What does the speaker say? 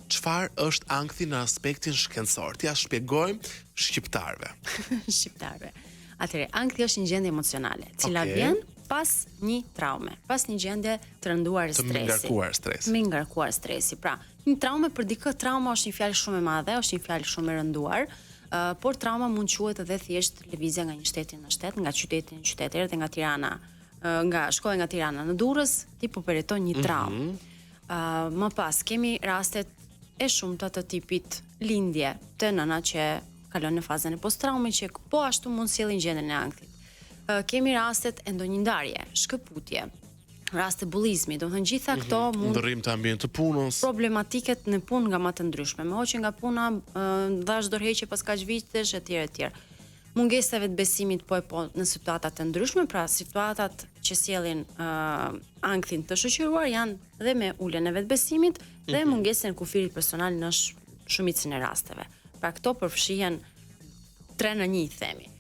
çfarë është ankthi në aspektin shkencor? T'ia shpjegojmë shqiptarëve. Shqiptarëve. Atëherë, ankthi është një gjendje emocionale, cila Okej. vjen pas një traume, pas një gjendje të rënduar Të stresi. ngarkuar stresi. Me ngarkuar stresi. Pra, një traume për dikë trauma është një fjalë shumë e madhe, është një fjalë shumë e rënduar, por trauma mund quhet edhe thjesht lëvizja nga një shteti në shtet, nga qyteti në qytet, erdhe nga Tirana, shkoj nga Tirana në Durrës, ti po përjeton një traumë. Më pas kemi rastet e shumta të tipit lindje të nëna që kalon në fazën e post-traumit që po ashtu mund sjellin gjendjen e ankthit. Kemi rastet e ndonjë ndarje, shkëputje, raste bullizmi, do të thënë gjitha këto mund Ndërrim të ambientit të punës. problematiket në punë nga më të ndryshme, me hoqje nga puna, dhash dorëheqje pas kaq vitesh etj etj. Mungesa e vetbesimit po në situata të ndryshme, pra situatat që sjellin ankthin të shoqëruar janë dhe me uljen e vetbesimit dhe mungesën e kufirit personal në shumicën e rasteve. Pra këto përfshihen 3 në 1 themi.